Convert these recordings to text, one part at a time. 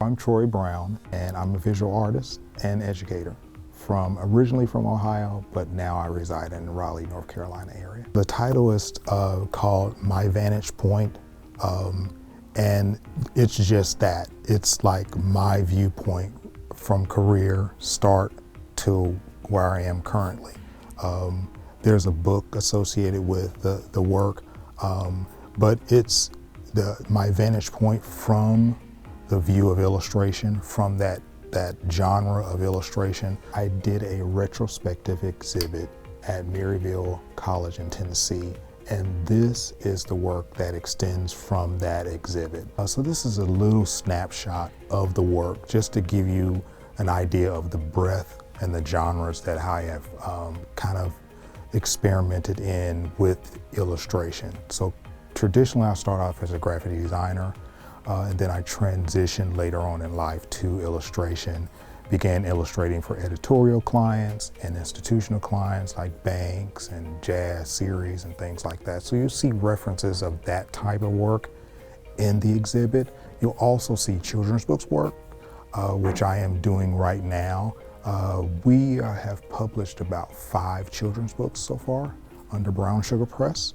I'm Troy Brown, and I'm a visual artist and educator. Originally from Ohio, but now I reside in the Raleigh, North Carolina area. The title is called My Vantage Point, and it's just that. It's like my viewpoint from career start to where I am currently. There's a book associated with the work, but it's my vantage point from the view of illustration, from that genre of illustration. I did a retrospective exhibit at Maryville College in Tennessee, and this is the work that extends from that exhibit. So this is a little snapshot of the work, just to give you an idea of the breadth and the genres that I have kind of experimented in with illustration. So traditionally I start off as a graphic designer, and then I transitioned later on in life to illustration, began illustrating for editorial clients and institutional clients like banks and jazz series and things like that. So you'll see references of that type of work in the exhibit. You'll also see children's books work, which I am doing right now. We have published about 5 children's books so far under Brown Sugar Press.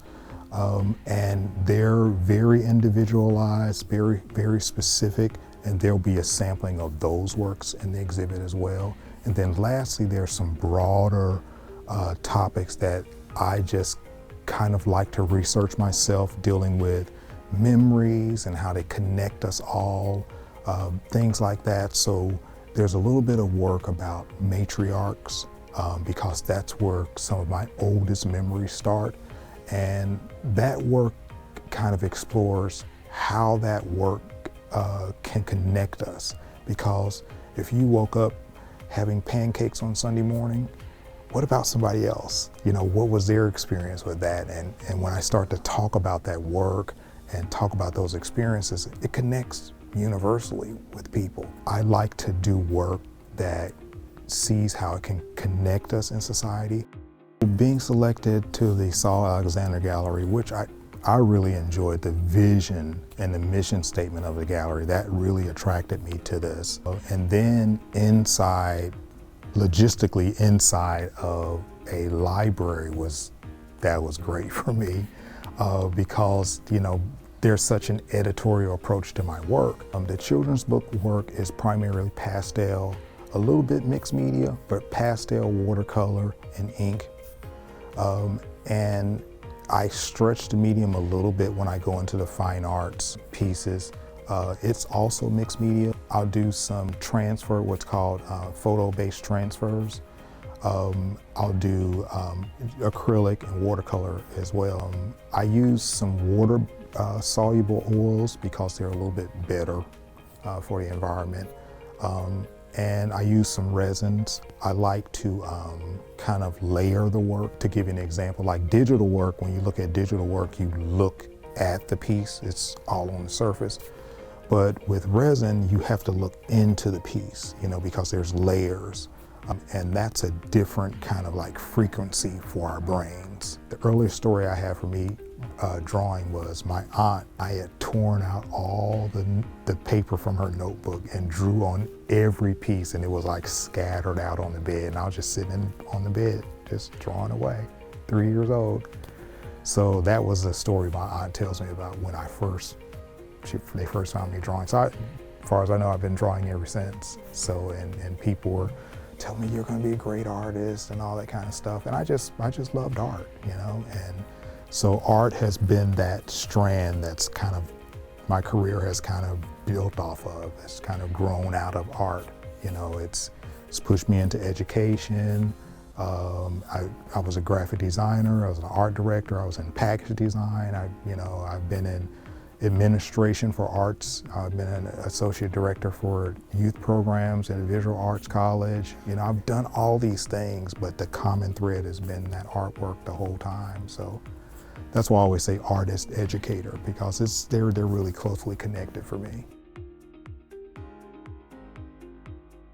And they're very individualized, very specific, and there'll be a sampling of those works in the exhibit as well. And then lastly, there's some broader topics that I just kind of like to research myself, dealing with memories and how they connect us all, things like that. So there's a little bit of work about matriarchs, because that's where some of my oldest memories start. And that work kind of explores how that work can connect us. Because if you woke up having pancakes on Sunday morning, what about somebody else? You know, what was their experience with that? And when I start to talk about that work and talk about those experiences, it connects universally with people. I like to do work that sees how it can connect us in society. Being selected to the Saul Alexander Gallery, which I really enjoyed the vision and the mission statement of the gallery, that really attracted me to this. And then logistically inside of a library was great for me, because, you know, there's such an editorial approach to my work. The children's book work is primarily pastel, a little bit mixed media, but pastel, watercolor, and ink. And I stretch the medium a little bit when I go into the fine arts pieces. It's also mixed media. I'll do some transfer, what's called photo-based transfers. I'll do acrylic and watercolor as well. I use some water soluble oils because they're a little bit better for the environment. And I use some resins. I like to kind of layer the work. To give you an example, like digital work, when you look at digital work, you look at the piece, it's all on the surface. But with resin, you have to look into the piece, you know, because there's layers. And that's a different kind of like frequency for our brains. The earliest story I have for me drawing was my aunt. I had torn out all the paper from her notebook and drew on every piece, and it was like scattered out on the bed, and I was just sitting on the bed just drawing away, 3 years old. So that was the story my aunt tells me about when they first found me drawing. So as far as I know, I've been drawing ever since. So and people were telling me, you're going to be a great artist and all that kind of stuff, and I just loved art, you know. And so art has been that strand that's kind of, my career has kind of built off of. It's kind of grown out of art. You know, it's pushed me into education. I was a graphic designer, I was an art director, I was in package design. I've been in administration for arts. I've been an associate director for youth programs at a visual arts college. You know, I've done all these things, but the common thread has been that artwork the whole time. So that's why I always say artist, educator, because they're really closely connected for me.